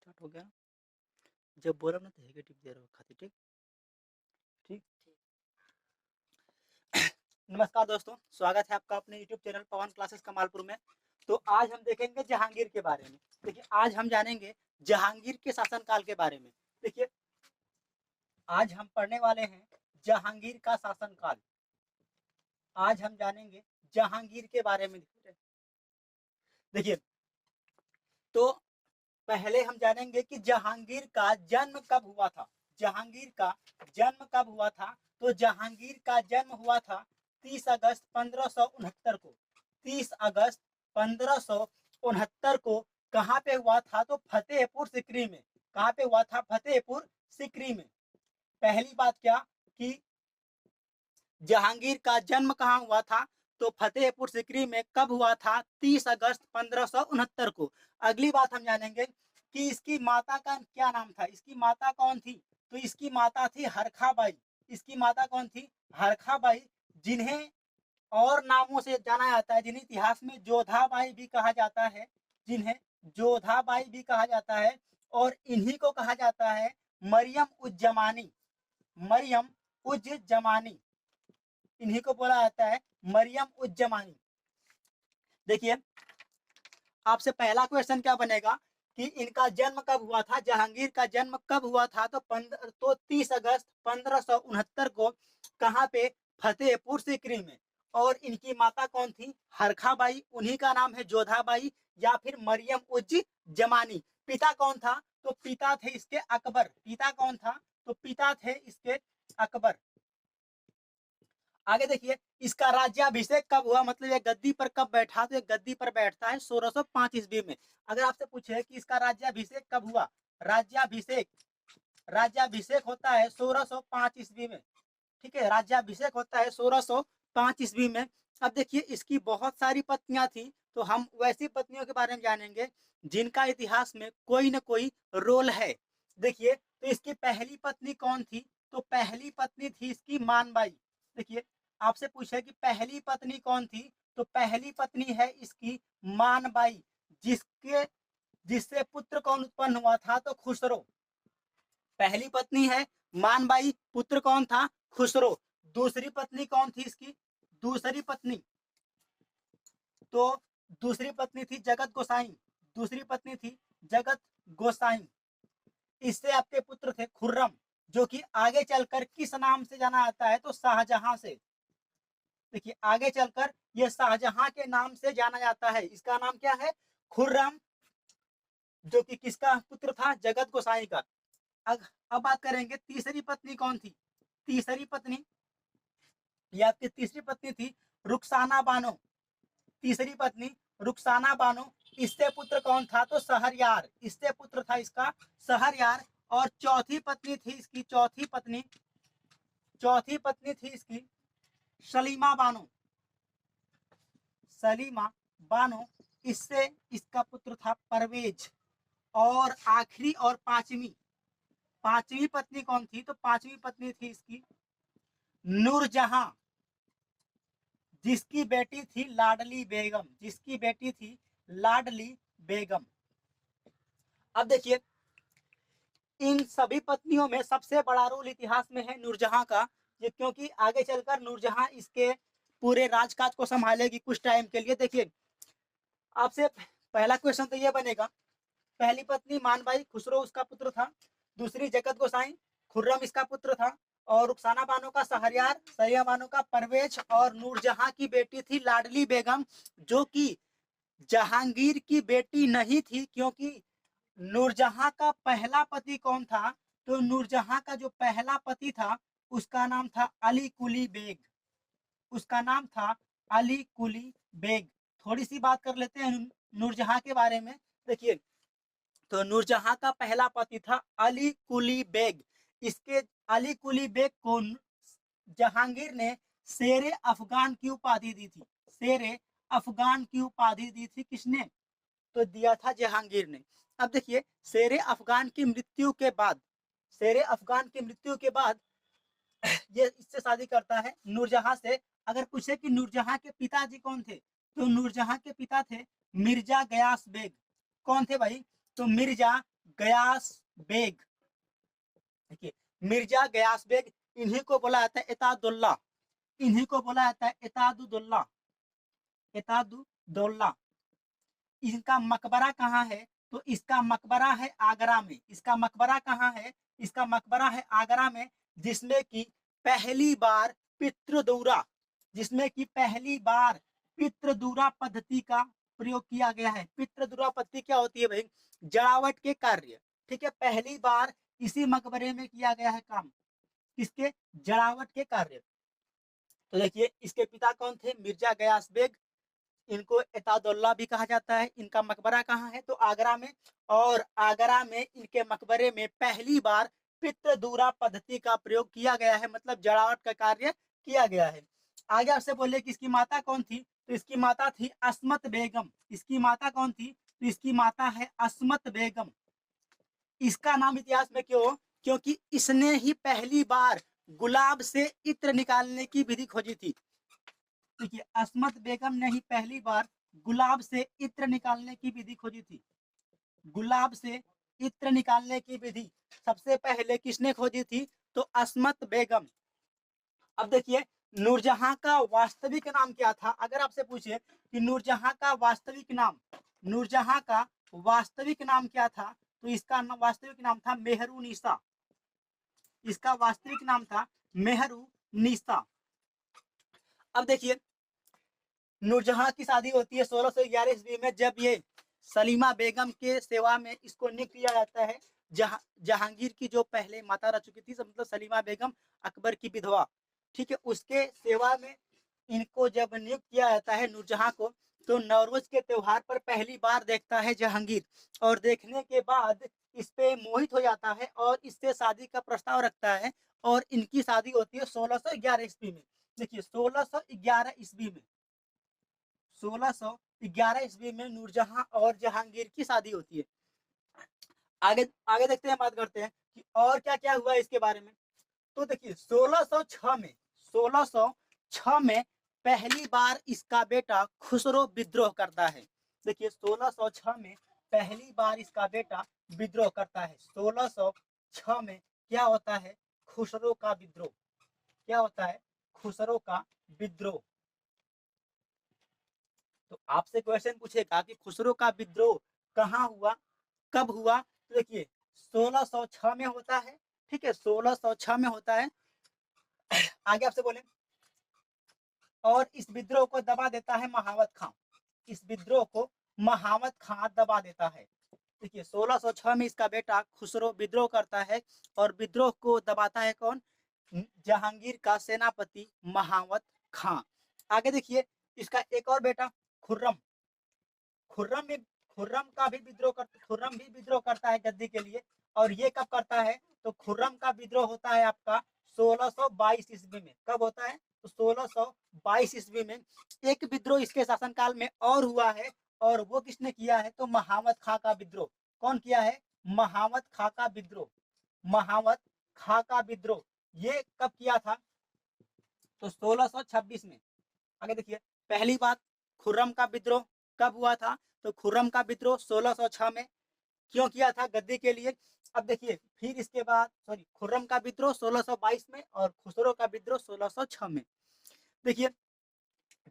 Start हो गया। जब बोला ना तो नेगेटिव दे रहा खाती। ठीक ठीक। नमस्कार दोस्तों, स्वागत है आपका अपने YouTube चैनल पवन क्लासेस कमालपुर में। तो आज हम देखेंगे जहांगीर के बारे में। देखिए, आज हम जानेंगे जहांगीर के शासनकाल के बारे में। देखिए, आज हम पढ़ने वाले हैं जहांगीर का शासनकाल। आज हम जानेंगे जहांगीर के बारे में। देखिए, तो पहले हम जानेंगे कि जहांगीर का जन्म कब हुआ था। जहांगीर का जन्म कब हुआ था? तो जहांगीर का जन्म हुआ था 30 अगस्त 1569 को। 30 अगस्त 1569 को कहाँ पे हुआ था? तो फतेहपुर सीकरी में। कहाँ पे हुआ था? फतेहपुर सीकरी में। पहली बात क्या कि जहांगीर का जन्म कहाँ हुआ था? तो फतेहपुर सीकरी में। कब हुआ था? 30 अगस्त 1569 को। अगली बात हम जानेंगे कि इसकी माता का क्या नाम था। इसकी माता कौन थी? तो इसकी माता थी हरखाबाई। इसकी माता कौन थी? हरखाबाई, जिन्हें और नामों से जाना जाता है, जिन्हें इतिहास में जोधाबाई भी कहा जाता है। जिन्हें जोधाबाई भी कहा जाता है। और इन्हीं को कहा जाता है मरियम उज जमानी। मरियम उज जमानी, इन्हीं को बोला जाता है मरियम उज जमानी। देखिए, आपसे पहला क्वेश्चन क्या बनेगा कि इनका जन्म कब हुआ था? जहांगीर का जन्म कब हुआ था? तो 30 अगस्त 1569 को। कहाँ पे? फतेहपुर सीकरी में। और इनकी माता कौन थी? हरखाबाई। उन्हीं का नाम है जोधाबाई या फिर मरियम उज जमानी। पिता कौन था? तो पिता थे इसके अकबर। पिता कौन था? तो पिता थे इसके अकबर। आगे देखिए, इसका राज्याभिषेक कब हुआ, मतलब ये गद्दी पर कब बैठा? तो ये गद्दी पर बैठता है 1605 ईस्वी में। अगर आपसे पूछे कि इसका राज्याभिषेक कब हुआ, राज्याभिषेक होता है 1605 ईस्वी में। ठीक है, राज्याभिषेक होता है 1605 ईस्वी में। अब देखिए, इसकी बहुत सारी पत्नियां थी, तो हम वैसी पत्नियों के बारे में जानेंगे जिनका इतिहास में कोई न कोई रोल है। देखिए, तो इसकी पहली पत्नी कौन थी? तो पहली पत्नी थी इसकी मानबाई। देखिए, आपसे पूछे कि पहली पत्नी कौन थी? तो पहली पत्नी है इसकी मानबाई, जिससे पुत्र कौन उत्पन्न हुआ था? तो खुसरो। पहली पत्नी है मानबाई, पुत्र कौन था? खुसरो। दूसरी पत्नी कौन थी इसकी? दूसरी पत्नी तो दूसरी पत्नी थी जगत गोसाई। दूसरी पत्नी थी जगत गोसाई। इससे आपके पुत्र थे खुर्रम, जो कि आगे चलकर किस नाम से जाना जाता है? तो शाहजहां से। देखिए, आगे चलकर यह शाहजहां के नाम से जाना जाता है। इसका नाम क्या है? खुर्रम, जो कि किसका पुत्र था? जगत गोसाई का। अब बात करेंगे तीसरी पत्नी कौन थी। तीसरी पत्नी, ये आपकी तीसरी पत्नी थी रुखसाना बानो। तीसरी पत्नी रुखसाना बानो। इससे पुत्र कौन था? तो शहरयार। इससे पुत्र था इसका शहरयार। और चौथी पत्नी थी इसकी, चौथी पत्नी थी इसकी सलीमा बानो। सलीमा बानो, इससे इसका पुत्र था परवेज। और आखिरी और पांचवी पत्नी कौन थी? तो पांचवी पत्नी थी इसकी नूरजहां, जिसकी बेटी थी लाडली बेगम। जिसकी बेटी थी लाडली बेगम। अब देखिए, इन सभी पत्नियों में सबसे बड़ा रोल इतिहास में है नूरजहां का, ये क्योंकि आगे चलकर नूरजहां इसके पूरे राजकाज को संभालेगी कुछ टाइम के लिए। देखिए, आपसे पहला क्वेश्चन तो ये बनेगा, पहली पत्नी मानबाई खुसरो उसका पुत्र था। दूसरी जगत गोसाई, खुर्रम इसका पुत्र था। और रुखसाना बानो का शहरयार, सरिया बानो का परवेज। और नूरजहां की बेटी थी लाडली बेगम, जो कि जहांगीर की बेटी नहीं थी, क्योंकि नूरजहां का पहला पति कौन था? तो नूरजहां का जो पहला पति था उसका नाम था अली कुली बेग। उसका नाम था अली कुली बेग। थोड़ी सी बात कर लेते हैं नूरजहां के बारे में। देखिए, तो नूरजहां का पहला पति था अली कुली बेग। इसके अली कुली बेग को जहांगीर ने शेरे अफगान की उपाधि दी थी। शेरे अफगान की उपाधि दी थी किसने? तो दिया था जहांगीर ने। अब देखिए, शेरे अफगान की मृत्यु के बाद, शेरे अफगान की मृत्यु के बाद ये इससे शादी करता है नूरजहां से। अगर पूछे कि नूरजहां के पिताजी कौन थे? तो नूरजहां के पिता थे मिर्जा गयास बेग। कौन थे भाई? तो मिर्जा गयास बेग, देखिए मिर्जा गयास बेग, इन्हीं को बोला जाता है इतादुल्ला, इन्हीं को बोला जाता है इतादुद्दौला, इतादुद्दौला। इनका मकबरा कहाँ है? तो इसका मकबरा है आगरा में। इसका मकबरा कहाँ है? इसका मकबरा है आगरा में, जिसमें कि पहली बार पितृदूरा, जिसमें कि पहली बार पितृदूरा पद्धति का प्रयोग किया गया है। पितृदूरा पद्धति क्या होती है भाई? जड़ावट के कार्य, ठीक है, पहली बार इसी मकबरे में किया गया है काम, किसके? जड़ावट के कार्य। तो देखिए इसके पिता कौन थे? मिर्जा गयास बेग, इनको इतादुल्ला भी कहा जाता है। इनका मकबरा कहाँ है? तो आगरा में। और आगरा में इनके मकबरे में पहली बार पितृदूरा पद्धति का प्रयोग किया गया है, मतलब जड़ावट का कार्य किया गया है। आगे आपसे बोले कि इसकी माता कौन थी? तो इसकी माता थी अस्मत बेगम। इसकी माता कौन थी? तो इसकी माता है अस्मत बेगम। इसका नाम इतिहास में क्यों? क्योंकि इसने ही पहली बार गुलाब से इत्र निकालने की विधि खोजी थी। देखिए अस्मत बेगम ने ही पहली बार गुलाब से इत्र निकालने की विधि खोजी थी। गुलाब से इत्र निकालने की विधि सबसे पहले किसने खोजी थी? तो अस्मत बेगम। अब देखिए नूरजहां का वास्तविक नाम क्या था? अगर आपसे पूछे कि नूरजहां का वास्तविक नाम, नूरजहां का वास्तविक नाम क्या था? तो इसका वास्तविक नाम था मेहरुनिसा। इसका वास्तविक नाम था मेहरुनिसा। अब देखिए नूरजहां की शादी होती है 1611 ईस्वी में, जब ये सलीमा बेगम के सेवा में इसको नियुक्त किया जाता है। जहांगीर की जो पहले माता रह चुकी थी, मतलब सलीमा बेगम अकबर की विधवा, ठीक है, उसके सेवा में इनको जब नियुक्त किया जाता है नूरजहां को, तो नवरोज के त्योहार पर पहली बार देखता है जहांगीर, और देखने के बाद इस पे मोहित हो जाता है और इससे शादी का प्रस्ताव रखता है। और इनकी शादी होती है 1611 ईस्वी में। देखिए 1611 ईस्वी में, 1611 ईस्वी में नूरजहां और जहांगीर की शादी होती है। आगे आगे देखते हैं, बात करते हैं कि और क्या क्या हुआ इसके बारे में। तो देखिए 1606 में, 1606 में पहली बार इसका बेटा खुसरो विद्रोह करता है। देखिए 1606 में पहली बार इसका बेटा विद्रोह करता है। 1606 में क्या होता है? खुसरो का विद्रोह। क्या होता है? खुसरो का विद्रोह। तो आपसे क्वेश्चन पूछेगा कि खुसरो का विद्रोह कहाँ हुआ, कब हुआ? तो देखिए 1606 में होता है, ठीक है, 1606 में होता है। आगे आपसे बोले, और इस विद्रोह को दबा देता है महावत खां। इस विद्रोह को महावत खां दबा देता है। देखिए 1606 में इसका बेटा खुसरो विद्रोह करता है, और विद्रोह को दबाता है कौन? जहांगीर का सेनापति महावत खां। आगे देखिए इसका एक और बेटा खुर्रम, खुर्रम में, खुर्रम भी विद्रोह करता है गद्दी के लिए। और ये कब करता है? तो खुर्रम का विद्रोह होता है आपका 1622 ईस्वी में। कब होता है? तो 1622 ईस्वी में। एक विद्रोह इसके शासनकाल में और हुआ है, और वो किसने किया है? तो महावत खां का विद्रोह। कौन किया है? महावत खां का विद्रोह। महावत खां का विद्रोह ये कब किया था? तो 1626 में। आगे देखिए पहली बात, खुर्रम का विद्रोह कब हुआ था? तो खुर्रम का विद्रोह 1606 में। क्यों किया था? गद्दी के लिए। अब देखिए फिर इसके बाद, सॉरी, खुर्रम का विद्रोह 1622 में और खुसरो का विद्रोह 1606 में। देखिए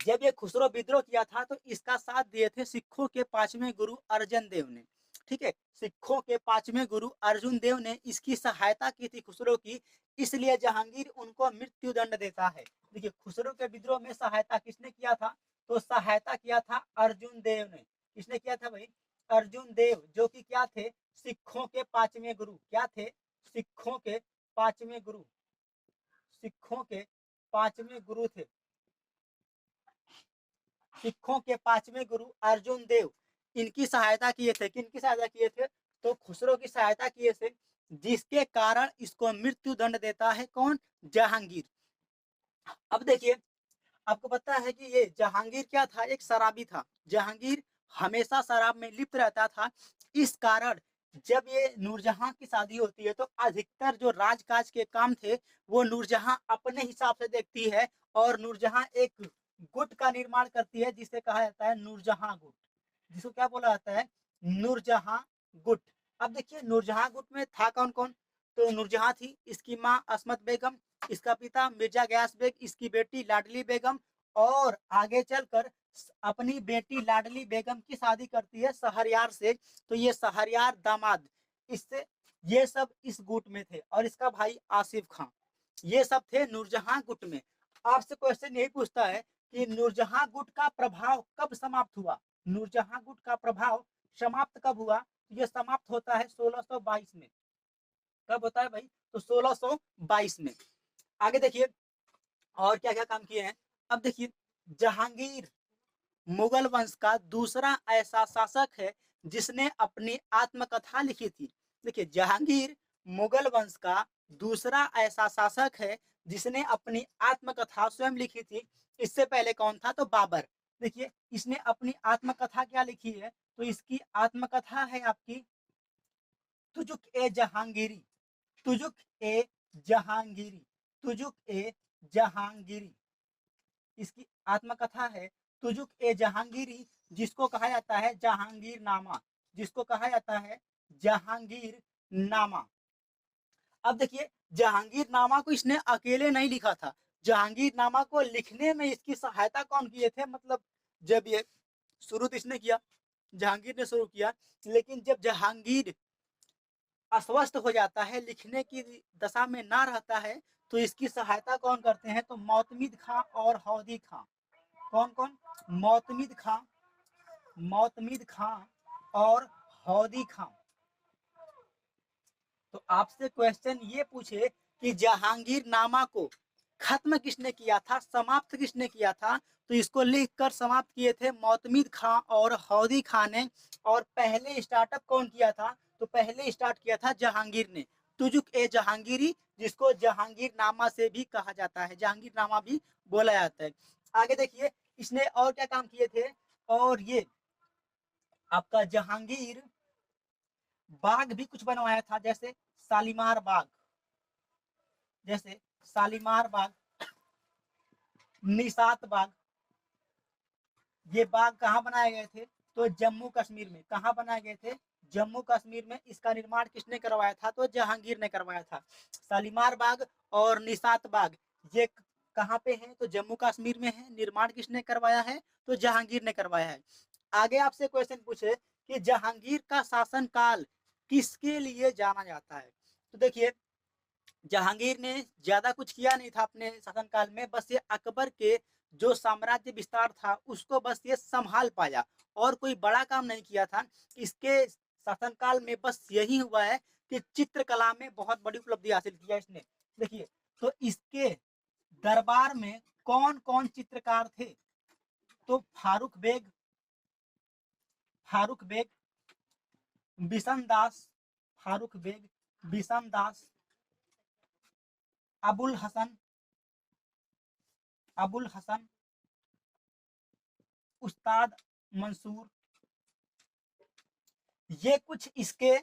जब ये खुसरो विद्रोह किया था तो इसका साथ दिए थे सिखों के 5वें गुरु अर्जन देव ने। ठीक है, सिखों के 5वें गुरु अर्जुन देव ने इसकी सहायता की थी खुसरो की, इसलिए जहांगीर उनको मृत्यु दंड देता है। देखिए खुसरो के विद्रोह में सहायता किसने किया था? तो सहायता किया था अर्जुन देव ने। किसने किया था भाई? अर्जुन देव, जो कि क्या थे? सिखों के 5वें गुरु। क्या थे? सिखों के 5वें गुरु। सिखों के 5वें गुरु थे। सिखों के 5वें गुरु अर्जुन देव, इनकी सहायता किए थे। किनकी सहायता किए थे? तो खुसरो की सहायता किए थे, जिसके कारण इसको मृत्यु दंड देता है कौन? जहांगीर। अब देखिए आपको पता है कि ये जहांगीर क्या था? एक शराबी था। जहांगीर हमेशा शराब में लिप्त रहता था। इस कारण जब ये नूरजहां की शादी होती है तो अधिकतर जो राजकाज के काम थे वो नूरजहां अपने हिसाब से देखती है, और नूरजहां एक गुट का निर्माण करती है जिसे कहा जाता है नूरजहां गुट। जिसको क्या बोला जाता है? नूरजहां गुट। अब देखिए नूरजहां गुट में था कौन कौन, तो नूरजहां थी, इसकी माँ असमत बेगम, इसका पिता मिर्जा गयास बेग, इसकी बेटी लाडली बेगम, और आगे चलकर अपनी बेटी लाडली बेगम की शादी करती है शहरयार से। तो ये शहरयार दामाद, इससे ये सब इस गुट में थे, और इसका भाई आसिफ खां, ये सब थे नूरजहां गुट में। आपसे क्वेश्चन यही पूछता है कि नूरजहां गुट का प्रभाव कब समाप्त हुआ, नूरजहां गुट का प्रभाव समाप्त कब हुआ, ये समाप्त होता है 1622 में। कब होता है भाई, तो 1622 में। आगे देखिए और क्या क्या काम किए हैं। अब देखिए जहांगीर मुगल वंश का दूसरा ऐसा शासक है जिसने अपनी आत्मकथा लिखी थी। देखिए जहांगीर मुगल वंश का दूसरा ऐसा शासक है जिसने अपनी आत्मकथा स्वयं लिखी थी। इससे पहले कौन था, तो बाबर। देखिए इसने अपनी आत्मकथा क्या लिखी है, तो इसकी आत्मकथा है आपकी तुजुक ए जहांगीरी, तुजुक ए जहांगीरी, तुजुक ए जहांगीरी, इसकी आत्मकथा है तुजुक ए जहांगीरी, जिसको कहा जाता है जहांगीर नामा, जिसको कहा जाता है जहांगीर नामा। अब देखिए जहांगीर नामा को इसने अकेले नहीं लिखा था, जहांगीर नामा को लिखने में इसकी सहायता कौन किए थे, मतलब जब ये शुरू तो इसने किया, जहांगीर ने शुरू किया, लेकिन जब जहांगीर अस्वस्थ हो जाता है, लिखने की दशा में ना रहता है, तो इसकी सहायता कौन करते हैं, तो मोतमिद खां और हौदी खां। कौन कौन, मोतमिद खां, मोतमिद खां और हौदी खां। तो आपसे क्वेश्चन ये पूछे कि जहांगीर नामा को खत्म किसने किया था, समाप्त किसने किया था, तो इसको लिखकर समाप्त किए थे मोतमिद खां और हौदी खां ने। और पहले स्टार्टअप कौन किया था, तो पहले स्टार्ट किया था जहांगीर ने, तुजुक ए जहांगीरी, जिसको जहांगीर नामा से भी कहा जाता है, जहांगीर नामा भी बोला जाता है। आगे देखिए इसने और क्या काम किए थे, और ये आपका जहांगीर बाग भी कुछ बनवाया था, जैसे शालीमार बाग, जैसे शालीमार बाग, निशात बाग। ये बाग कहाँ बनाए गए थे, तो जम्मू कश्मीर में। कहाँ बनाए गए थे, जम्मू कश्मीर में। इसका निर्माण किसने करवाया था, तो जहांगीर ने करवाया था। शालीमार बाग और निशात बाग ये कहाँ पे है, तो जम्मू कश्मीर में है। निर्माण किसने करवाया है, तो जहांगीर ने करवाया है। आगे आपसे क्वेश्चन पूछे कि जहांगीर का शासन काल किसके लिए जाना जाता है, तो देखिए जहांगीर ने ज्यादा कुछ किया नहीं था अपने शासनकाल में, बस ये अकबर के जो साम्राज्य विस्तार था उसको बस ये संभाल पाया, और कोई बड़ा काम नहीं किया था। इसके शासनकाल में बस यही हुआ है कि चित्रकला में बहुत बड़ी उपलब्धि हासिल किया इसने। देखिए तो इसके दरबार में कौन कौन चित्रकार थे, तो फारूक बेग, फारूक बेग, बिशन दास, फारूक बेग, बिशन दास, अबुल हसन, अबुल हसन, उस्ताद मंसूर, ये कुछ इसके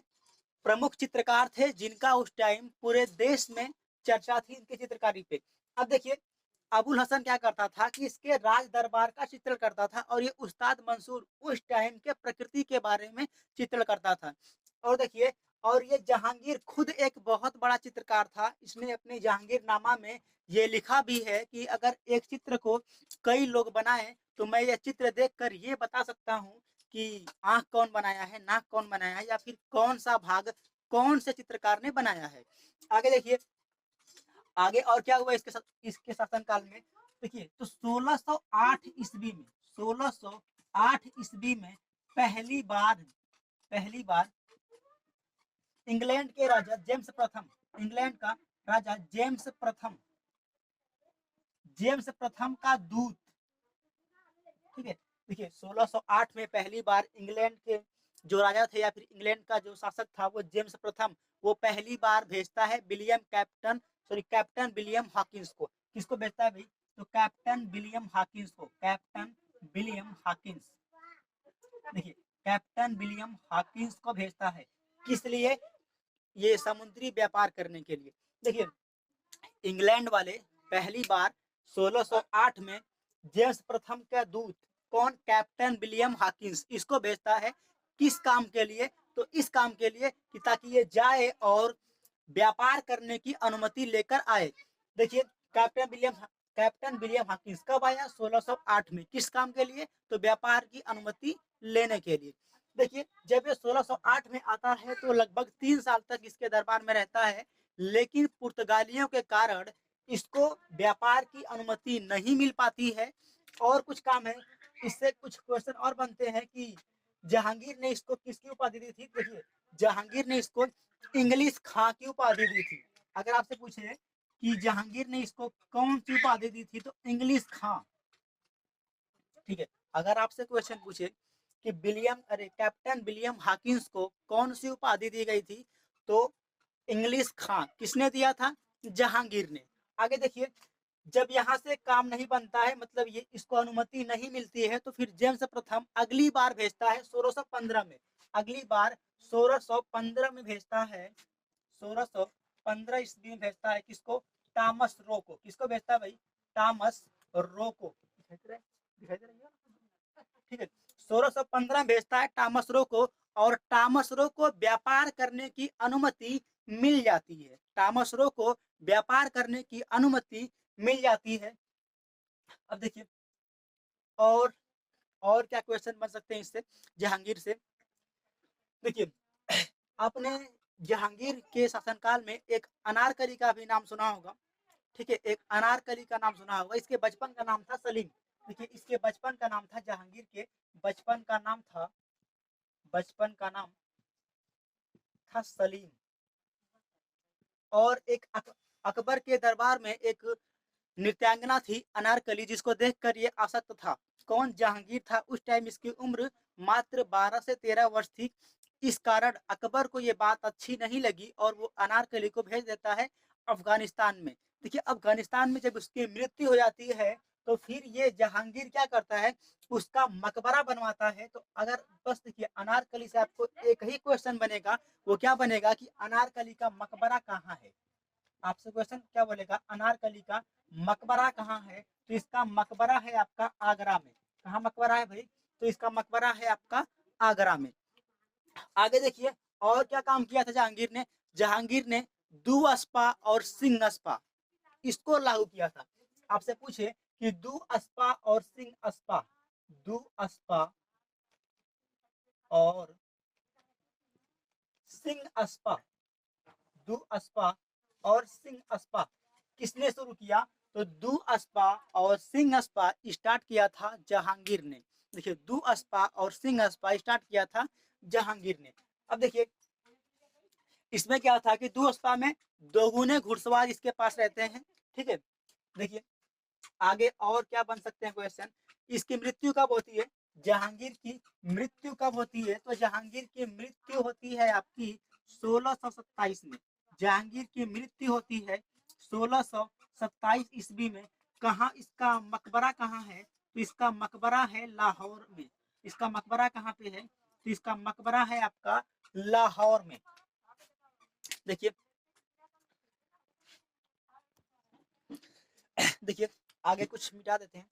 प्रमुख चित्रकार थे जिनका उस टाइम पूरे देश में चर्चा थी इनके चित्रकारी पे। अब देखिए अबुल हसन क्या करता था कि इसके राज दरबार का चित्रण करता था, और ये उस्ताद मंसूर उस टाइम के प्रकृति के बारे में चित्रण करता था। और देखिए और ये जहांगीर खुद एक बहुत बड़ा चित्रकार था, इसने अपने जहांगीर नामा में ये लिखा भी है कि अगर एक चित्र को कई लोग बनाए तो मैं ये चित्र देखकर ये बता सकता हूँ कि आंख कौन बनाया है, नाक कौन बनाया है, या फिर कौन सा भाग कौन से चित्रकार ने बनाया है। आगे देखिए आगे और क्या हुआ इसके शासनकाल में। देखिए तो 1608 ईस्वी में, 1608 ईस्वी में पहली बार इंग्लैंड के राजा जेम्स प्रथम, इंग्लैंड का राजा जेम्स प्रथम, जेम्स प्रथम का दूत, ठीक है। देखिए 1608 में पहली बार इंग्लैंड के जो राजा थे या फिर इंग्लैंड का जो शासक था वो जेम्स प्रथम, वो पहली बार भेजता है कैप्टन विलियम हॉकिंस को। किसको भेजता है भाई, तो कैप्टन विलियम हॉकिंस को, कैप्टन विलियम हॉकिंस। देखिए कैप्टन विलियम हॉकिंस को भेजता है, किस लिए, ये समुद्री व्यापार करने के लिए। देखिए इंग्लैंड वाले पहली बार 1608 में जेम्स प्रथम का दूत कौन, कैप्टन विलियम हॉकिंस, इसको भेजता है किस काम के लिए, तो इस काम के लिए कि ताकि ये जाए और व्यापार करने की अनुमति लेकर आए। देखिए कैप्टन विलियम हॉकिंस कब आया? 1608 में। किस काम के लिए? तो व्यापार की अनुमति लेने के लिए। देखिए जब ये 1608 में आता है तो लगभग 3 साल तक इसके दरबार में रहता है, लेकिन पुर्तगालियों के कारण इसको व्यापार की अनुमति नहीं मिल पाती है। और कुछ काम है, इससे कुछ क्वेश्चन और बनते हैं कि जहांगीर ने इसको किसकी उपाधि दी थी? देखिए जहांगीर ने इसको इंग्लिश खां की उपाधि दी थी। अगर आपसे पूछे कि जहांगीर ने इसको कौन सी उपाधि दी थी, तो इंग्लिश खां। ठीक है, अगर आपसे क्वेश्चन पूछे कि कैप्टन विलियम हॉकिंस को कौन सी उपाधि दी गई थी, तो इंग्लिश खां। किसने दिया था? जहांगीर ने। आगे देखिए, जब यहाँ से काम नहीं बनता है, मतलब ये इसको अनुमति नहीं मिलती है, तो फिर जेम्स प्रथम अगली बार भेजता है 1615 में। अगली बार 1615 में भेजता है, 1615 ईस्वी में भेजता है किसको? टॉमस रो को। किसको भेजता है भाई? टॉमस रो को। ठीक है, 1615 भेजता है टॉमस रो को, और टॉमस रो को व्यापार करने की अनुमति मिल जाती है। टॉमस रो को व्यापार करने की अनुमति मिल जाती है। अब देखिए और क्या क्वेश्चन बन सकते हैं इससे, जहांगीर से। देखिए आपने जहांगीर के शासनकाल में एक अनारकली का भी नाम सुना होगा। ठीक है, एक अनारकली का नाम सुना होगा। इसके बचपन का नाम था सलीम। देखिए इसके बचपन का नाम था, जहांगीर के बचपन का नाम था सलीम। और एक अकबर के दरबार में एक नृत्यांगना थी अनारकली, जिसको देखकर ये आसक्त था। कौन? जहांगीर था। उस टाइम इसकी उम्र मात्र 12 से 13 वर्ष थी। इस कारण अकबर को ये बात अच्छी नहीं लगी और वो अनारकली को भेज देता है अफगानिस्तान में। देखिए अफगानिस्तान में जब उसकी मृत्यु हो जाती है, तो फिर ये जहांगीर क्या करता है? उसका मकबरा बनवाता है। तो अगर बस देखिए अनारकली से आपको एक ही क्वेश्चन बनेगा, वो क्या बनेगा कि अनारकली का मकबरा कहाँ है। आपसे क्वेश्चन क्या बोलेगा? अनारकली का मकबरा कहाँ है? तो इसका मकबरा है आपका आगरा में। कहाँ मकबरा है भाई? तो इसका मकबरा है आपका आगरा में। आगे देखिए और क्या काम किया था जहांगीर ने? जहांगीर ने दुअस्पा और सिंहस्पा इसको लागू किया था। आपसे पूछे कि दुअस्पा और सिंहस्पा, दुअस्पा और सिंहस्पा, दुअस्पा और सिंहस्पा किसने शुरू किया? तो दुअस्पा और सिंहस्पा स्टार्ट किया था जहांगीर ने। देखिए दुअस्पा और सिंहस्पा स्टार्ट किया था जहांगीर ने। अब देखिए इसमें क्या था कि दुअस्पा में दोगुने घुड़सवार इसके पास रहते हैं। ठीक है, देखिए आगे और क्या बन सकते हैं क्वेश्चन। इसकी मृत्यु कब होती है? जहांगीर की मृत्यु कब होती है? तो जहांगीर की मृत्यु होती है आपकी 1627 में। जहांगीर की मृत्यु होती है 1627 ईस्वी में। कहाँ इसका मकबरा कहाँ है? तो इसका मकबरा है लाहौर में। इसका मकबरा कहाँ पे है? तो इसका मकबरा है आपका लाहौर में। देखिए देखिए आगे कुछ मिटा देते हैं।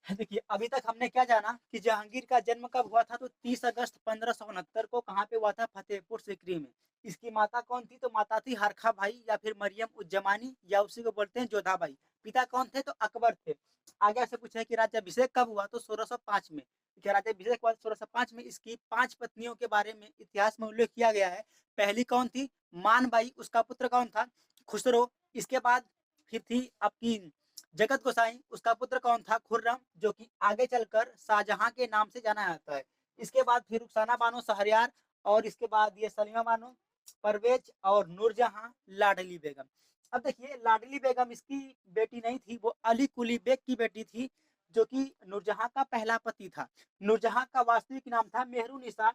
देखिए अभी तक हमने क्या जाना कि जहांगीर का जन्म कब हुआ था? तो 30 अगस्त 1569 को कहाँ पे हुआ था? फतेहपुर सीकरी में। इसकी माता कौन थी? तो माता थी हरखा भाई या फिर मरियम उज्जमानी, या उसी को बोलते हैं जोधा भाई। पिता कौन थे? तो अकबर थे। आगे से पूछे कि राज्याभिषेक कब हुआ? तो 1605 में। राज्याभिषेक हुआ 1605 में। इसकी 5 पत्नियों के बारे में इतिहास में उल्लेख किया गया है। पहली कौन थी? मानबाई। उसका पुत्र कौन था? खुसरो। इसके बाद फिर थी आपकी जगत गोसाई। उसका पुत्र कौन था? खुर्रम, जो कि आगे चलकर शाहजहां के नाम से जाना जाता है। इसके बाद फिर रुखसाना बानो शहरयार, और इसके बाद ये सलीमा बानो, परवेज और नूरजहां, लाडली बेगम। अब देखिए लाडली बेगम इसकी बेटी नहीं थी, वो अली कुली बेग की बेटी थी, जो कि नूरजहां का पहला पति था। नूरजहां का वास्तविक नाम था मेहरुनिसा,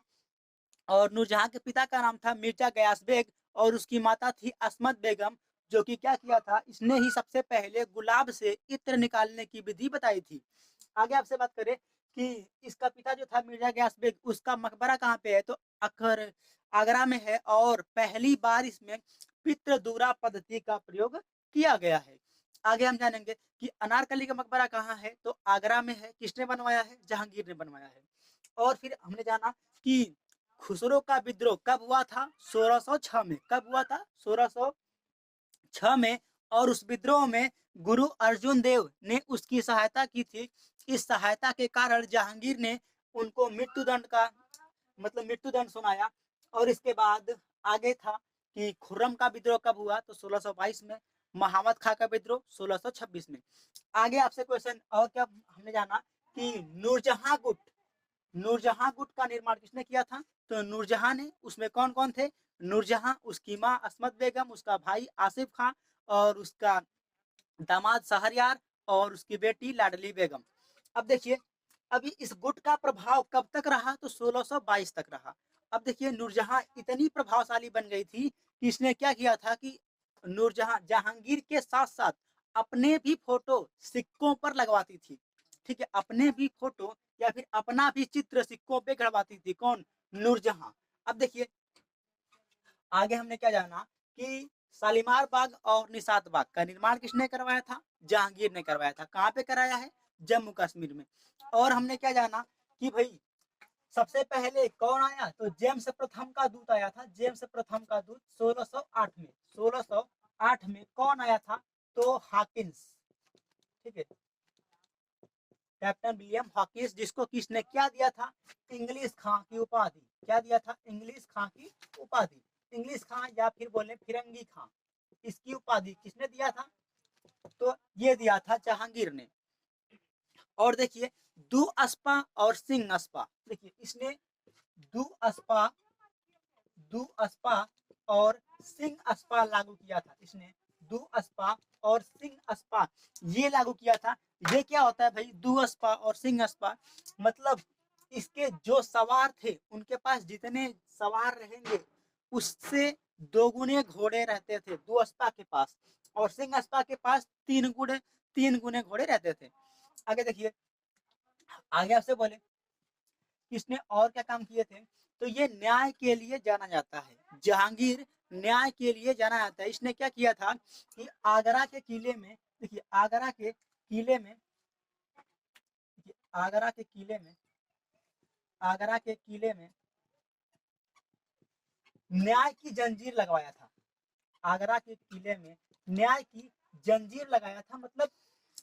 और नूरजहां के पिता का नाम था मिर्जा गयास बेग, और उसकी माता थी असमत बेगम, जो कि क्या किया था? इसने ही सबसे पहले गुलाब से इत्र निकालने की विधि बताई थी। आगे आपसे बात करें कि इसका पिता जो था मिर्जा गयास बेग, उसका मकबरा कहाँ पे है? तो अखर आगरा में है और पहली बार इसमें पितृदूरा पद्धति का प्रयोग किया गया है। आगे हम जानेंगे कि अनारकली का मकबरा कहाँ है, तो आगरा में है। किसने बनवाया है? जहांगीर ने बनवाया है। और फिर हमने जाना कि खुसरो का विद्रोह कब हुआ था? 1606 में। कब हुआ था? 1606 में। और उस विद्रोह में गुरु अर्जुन देव ने उसकी सहायता की थी। इस सहायता के कारण जहांगीर ने उनको मृत्युदंड का मतलब मृत्युदंड सुनाया। और इसके बाद आगे था कि खुर्रम का विद्रोह कब हुआ, तो 1622 में। महामद खां का विद्रोह 1626 में। आगे आपसे क्वेश्चन और क्या हमने जाना कि नूरजहां गुट, नूरजहां गुट का निर्माण किसने किया था? तो नूरजहां ने। उसमें कौन कौन थे? नूरजहां, उसकी माँ अस्मत बेगम, उसका भाई आसिफ खां और उसका दामाद शहरयार और उसकी बेटी लाडली बेगम। अब देखिए, अभी इस गुट का प्रभाव कब तक रहा? तो 1622 तक रहा। अब देखिए, नूरजहां इतनी प्रभावशाली बन गई थी कि इसने क्या किया था कि नूरजहां जहांगीर के साथ साथ अपने भी फोटो सिक्कों पर लगवाती थी। ठीक है, अपने भी फोटो या फिर अपना भी चित्र सिक्कों पे गड़वाती थी। कौन? नूरजहां। अब देखिए, आगे हमने क्या जाना कि शालीमार बाग और निशात बाग का निर्माण किसने करवाया था? जहांगीर ने करवाया था। कहाँ पे कराया है? जम्मू कश्मीर में। और हमने क्या जाना कि भाई सबसे पहले कौन आया? तो जेम्स प्रथम का दूत आया था। जेम्स प्रथम का दूत 1608 में। 1608 में कौन आया था? तो हॉकिंस। ठीक है, कैप्टन विलियम हॉकिंस, जिसको किसने क्या दिया था? इंग्लिश खां की उपाधि। क्या दिया था? इंग्लिश खां की उपाधि। इंग्लिश खां या फिर बोले फिरंगी खां, इसकी उपाधि किसने दिया था? तो ये दिया था जहांगीर ने। और देखिए, दू अस्पा और सिंह अस्पा, देखिए इसने दू अस्पा, दू अस्पा और सिंह अस्पा लागू किया था। इसने दू अस्पा और सिंह अस्पा ये लागू किया था। ये क्या होता है भाई? दू अस्पा और सिंह अस्पा मतलब इसके जो सवार थे उनके पास जितने सवार रहेंगे उससे दोगुने घोड़े रहते थे दू अस्पा के पास, और सिंह अस्पा के पास तीन गुने घोड़े रहते थे। आगे देखिए, आगे आपसे बोले किसने और क्या काम किए थे? तो ये न्याय के लिए जाना जाता है। जहांगीर न्याय के लिए जाना जाता है। इसने क्या किया था कि आगरा के किले में, देखिए आगरा के किले में, आगरा के किले में, आगरा के किले में न्याय की जंजीर लगवाया था। आगरा के किले में न्याय की जंजीर लगाया था। मतलब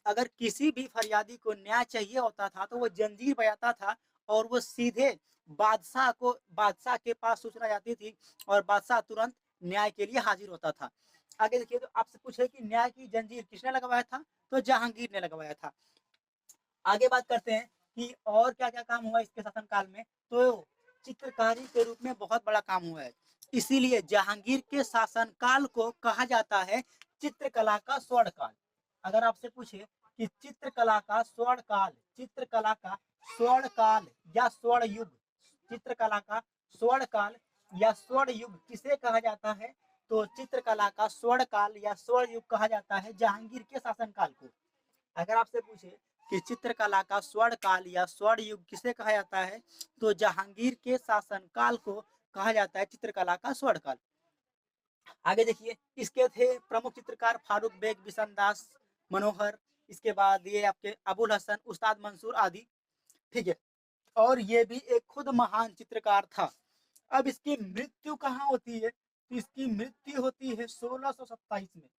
अगर किसी भी फरियादी को न्याय चाहिए होता था तो वो जंजीर बजाता था और वो सीधे बादशाह के पास सूचना जाती थी और बादशाह तुरंत न्याय के लिए हाजिर होता था। आगे देखिए, तो आपसे पूछे कि न्याय की जंजीर किसने लगवाया था? तो जहांगीर ने लगवाया था। आगे बात करते हैं कि और क्या क्या काम हुआ इसके शासनकाल में। तो चित्रकारी के रूप में बहुत बड़ा काम हुआ है। इसीलिए जहांगीर के शासनकाल को कहा जाता है चित्रकला का स्वर्णकाल। अगर आपसे पूछे कि चित्रकला का स्वर्णकाल, चित्रकला का स्वर्णकाल या स्वर्ण युग, चित्रकला का स्वर्णकाल या स्वर्ण युग किसे कहा जाता है? तो चित्रकला का स्वर्णकाल या स्वर्ण युग कहा जाता है जहांगीर के शासनकाल को। अगर आपसे पूछे कि चित्रकला का स्वर्ण काल या स्वर्ण युग किसे कहा जाता है? तो जहांगीर के शासनकाल को कहा जाता है चित्रकला का स्वर्ण काल। आगे देखिए, इसके थे प्रमुख चित्रकार फारूक बेग, बिशन दास, मनोहर, इसके बाद ये आपके अबुल हसन, उस्ताद मंसूर आदि। ठीक है, और ये भी एक खुद महान चित्रकार था। अब इसकी मृत्यु कहाँ होती है? तो इसकी मृत्यु होती है 1627 में।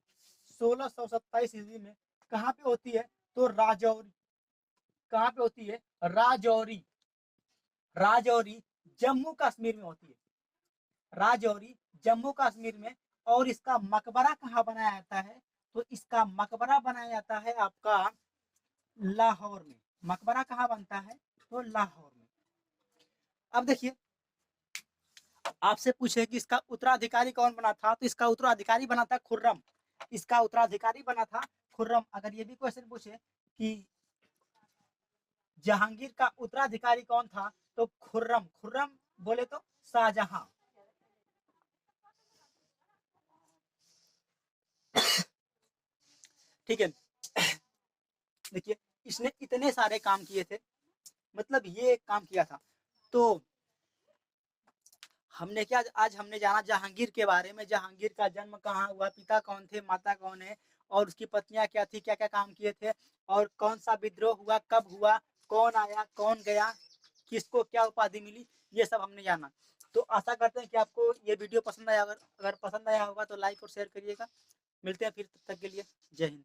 1627 ईस्वी में कहाँ पे होती है? तो राजौरी। कहाँ पे होती है? राजौरी। राजौरी जम्मू कश्मीर में होती है। राजौरी जम्मू कश्मीर में। और इसका मकबरा कहाँ बनाया जाता है? तो इसका मकबरा बनाया जाता है आपका लाहौर में। मकबरा कहाँ बनता है? तो लाहौर में। अब देखिए, आपसे पूछे कि इसका उत्तराधिकारी कौन बना था? तो इसका उत्तराधिकारी बना था खुर्रम। इसका उत्तराधिकारी बना था खुर्रम। अगर ये भी क्वेश्चन पूछे कि जहांगीर का उत्तराधिकारी कौन था? तो खुर्रम। खुर्रम बोले तो शाहजहां। ठीक है, देखिए इसने इतने सारे काम किए थे, मतलब ये काम किया था। तो हमने क्या आज हमने जाना जहांगीर के बारे में। जहांगीर का जन्म कहाँ हुआ, पिता कौन थे, माता कौन है, और उसकी पत्नियां क्या थी, क्या क्या काम किए थे, और कौन सा विद्रोह हुआ, कब हुआ, कौन आया कौन गया, किसको क्या उपाधि मिली, ये सब हमने जाना। तो आशा करते हैं कि आपको ये वीडियो पसंद आया। अगर पसंद आया होगा तो लाइक और शेयर करिएगा। मिलते हैं फिर, तब तक के लिए जय हिंद।